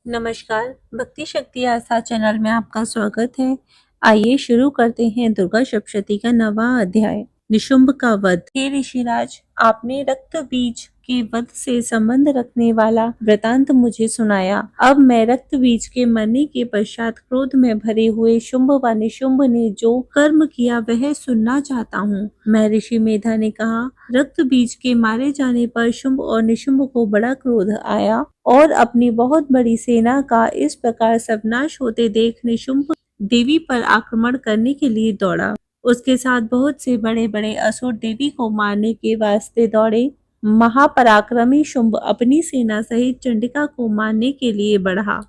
नमस्कार, भक्ति शक्ति आस्था चैनल में आपका स्वागत है। आइए शुरू करते हैं दुर्गा सप्तशती का नवा अध्याय, निशुंभ का वध। हे ऋषिराज, आपने रक्त बीज के वध से संबंध रखने वाला वृतांत मुझे सुनाया। अब मैं रक्त बीज के मरने के पश्चात क्रोध में भरे हुए शुंभ व निशुंभ ने जो कर्म किया वह सुनना चाहता हूँ। महर्षि मेधा ने कहा, रक्त बीज के मारे जाने पर शुंभ और निशुंभ को बड़ा क्रोध आया और अपनी बहुत बड़ी सेना का इस प्रकार सर्वनाश होते देख निशुंभ देवी पर आक्रमण करने के लिए दौड़ा। उसके साथ बहुत से बड़े बड़े असुर देवी को मारने के वास्ते दौड़े। महापराक्रमी शुंभ अपनी सेना सहित चंडिका को मारने के लिए बढ़ा।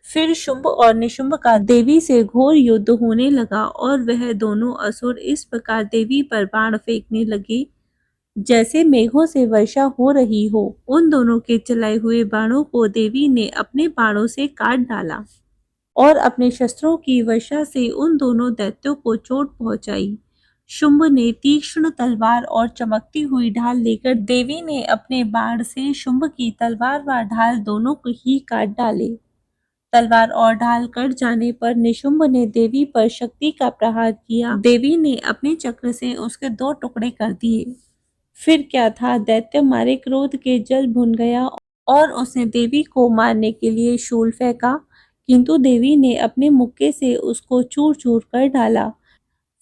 फिर शुंभ और निशुंभ का देवी से घोर युद्ध होने लगा और वह दोनों असुर इस प्रकार देवी पर बाण फेंकने लगे जैसे मेघों से वर्षा हो रही हो। उन दोनों के चलाए हुए बाणों को देवी ने अपने बाणों से काट डाला और अपने शस्त्रों की वर्षा से उन दोनों दैत्यों को चोट पहुंचाई। शुंभ ने तीक्ष्ण तलवार और चमकती हुई ढाल लेकर देवी ने अपने बाण से शुंभ की तलवार व ढाल दोनों को ही काट डाले। तलवार और ढाल कट जाने पर निशुंभ ने देवी पर शक्ति का प्रहार किया। देवी ने अपने चक्र से उसके 2 टुकड़े कर दिए। फिर क्या था, दैत्य मारे क्रोध के जल भुन गया और उसने देवी को मारने के लिए शूल फेंका, किंतु देवी ने अपने मुक्के से उसको चूर चूर कर डाला।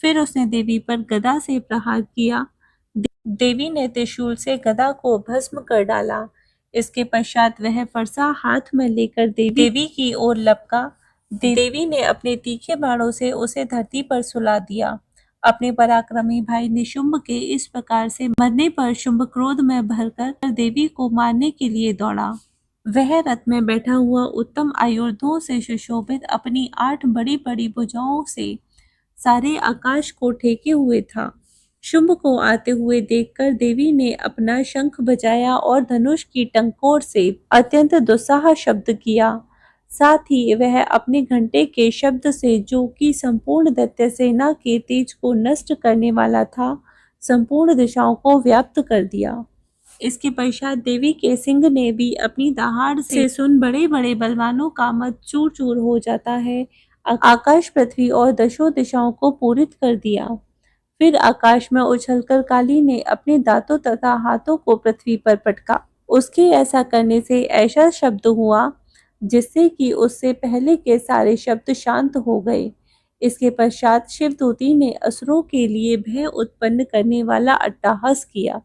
फिर उसने देवी पर गदा से प्रहार किया। देवी ने त्रिशूल से गदा को भस्म कर डाला। इसके पश्चात वह फरसा हाथ में लेकर देवी की ओर लपका। देवी ने अपने तीखे बाणों से उसे धरती पर सुला दिया। अपने पराक्रमी भाई निशुंभ के इस प्रकार से मरने पर शुंभ क्रोध में भरकर देवी को मारने के लिए दौड़ा। वह रथ में बैठा हुआ उत्तम आयुधों से सुशोभित अपनी 8 बड़ी बड़ी भुजाओं से सारे आकाश को ठेके हुए था। शुंभ को आते हुए देखकर देवी ने अपना शंख बजाया और धनुष की टंकोर से अत्यंत दुस्साह शब्द किया। साथ ही वह अपने घंटे के शब्द से, जो कि संपूर्ण दैत्य सेना के तेज को नष्ट करने वाला था, संपूर्ण दिशाओं को व्याप्त कर दिया। इसके पश्चात देवी के सिंह ने भी अपनी दहाड़ से सुन बड़े बड़े बलवानों का मत चूर चूर हो जाता है, आकाश पृथ्वी और दशों दिशाओं को पूरित कर दिया। फिर आकाश में उछलकर काली ने अपने दांतों तथा हाथों को पृथ्वी पर पटका। उसके ऐसा करने से ऐसा शब्द हुआ जिससे कि उससे पहले के सारे शब्द शांत हो गए। इसके पश्चात शिवदूती ने असुरों के लिए भय उत्पन्न करने वाला अट्टहास किया,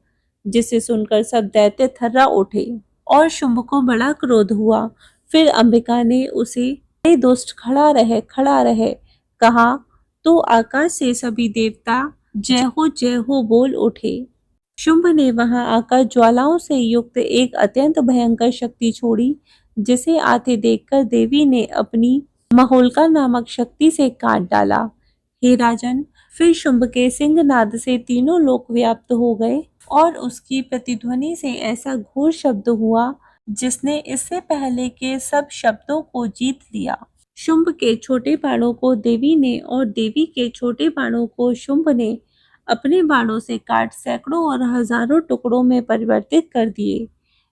जिसे सुनकर सब दैत्य थर्रा उठे और शुंभ को बड़ा क्रोध हुआ। फिर अंबिका ने उसे, दुष्ट खड़ा रहे कहा, तो आकाश से सभी देवता जय हो बोल उठे। शुंभ ने वहां आकर ज्वालाओं से युक्त एक अत्यंत भयंकर शक्ति छोड़ी, जिसे आते देखकर देवी ने अपनी महोल्का नामक शक्ति से काट डाला। हे राजन, फिर शुंभ के सिंहनाद से तीनों लोक व्याप्त हो गए और उसकी प्रतिध्वनि से ऐसा घोर शब्द हुआ जिसने इससे पहले के सब शब्दों को जीत लिया। शुंभ के छोटे बाणों को देवी ने और देवी के छोटे बाणों को शुंभ ने अपने बाणों से काट सैकड़ों और हजारों टुकड़ों में परिवर्तित कर दिए।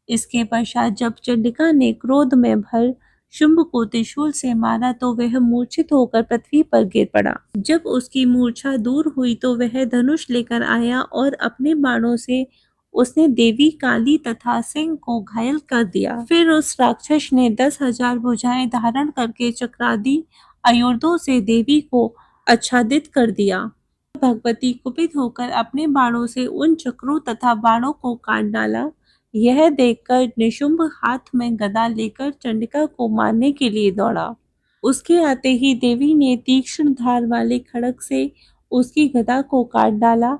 इसके पश्चात जब चंडिका ने क्रोध में भर शुंभ को त्रिशूल से मारा तो वह मूर्छित होकर पृथ्वी पर गिर पड़ा। जब उसकी मूर्छा दूर हुई तो वह धनुष लेकर आया और अपने बाणों से उसने देवी, काली तथा सिंह को घायल कर दिया। फिर उस राक्षस ने 10,000 भुजाएं धारण करके चक्रादि आयुधों से देवी को आच्छादित कर दिया। भगवती कुपित होकर अपने बाणों से उन चक्रों तथा बाणों को काट डाला। यह देखकर निशुंभ हाथ में गदा लेकर चंडिका को मारने के लिए दौड़ा। उसके आते ही देवी ने तीक्ष्ण धार वाले खड्ग से उसकी गदा को काट डाला।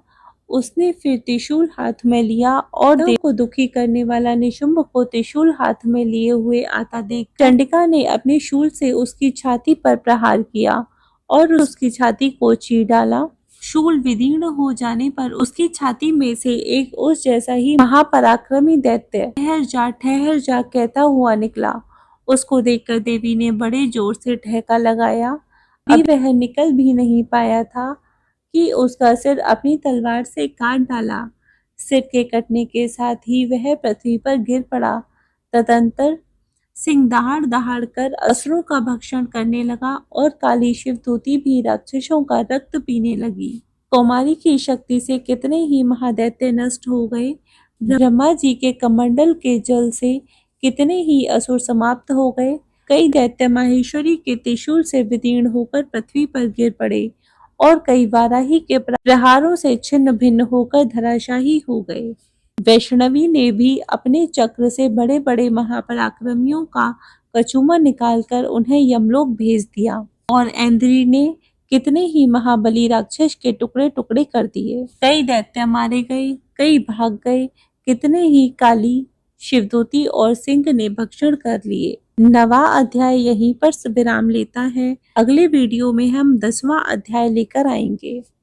उसने फिर त्रिशूल हाथ में लिया और देव को दुखी करने वाला निशुंभ को त्रिशूल हाथ में लिए हुए आता देख चंडिका ने अपने शूल से उसकी छाती पर प्रहार किया और उसकी छाती को चीर डाला। शूल विदीर्ण हो जाने पर उसकी छाती में से एक उस जैसा ही महापराक्रमी दैत्य ठहर जा कहता हुआ निकला। उसको देखकर देवी ने बड़े जोर से ठहका लगाया। अभी वह निकल भी नहीं पाया था कि उसका सिर अपनी तलवार से काट डाला। सिर के कटने के साथ ही वह पृथ्वी पर गिर पड़ा। तदंतर सिंह दहाड़ दहाड़ कर असुरों का भक्षण करने लगा और काली शिवदूती भी राक्षसों का रक्त पीने लगी। कौमारी की शक्ति से कितने ही महादैत्य नष्ट हो गए। ब्रह्मा जी के कमंडल के जल से कितने ही असुर समाप्त हो गए। कई दैत्य माहेश्वरी के त्रिशूल से विदीर्ण होकर पृथ्वी पर गिर पड़े और कई वाराही के प्रहारों से छिन्न भिन्न होकर धराशायी हो गए। वैष्णवी ने भी अपने चक्र से बड़े बड़े महापराक्रमियों का कचूमर निकालकर उन्हें यमलोक भेज दिया और ऐन्द्री ने कितने ही महाबली राक्षस के टुकड़े टुकड़े कर दिए। कई दैत्य मारे गए, कई भाग गए, कितने ही काली शिवदूती और सिंह ने भक्षण कर लिए। 9वां अध्याय यहीं पर विराम लेता है। अगले वीडियो में हम 10वां अध्याय लेकर आएंगे।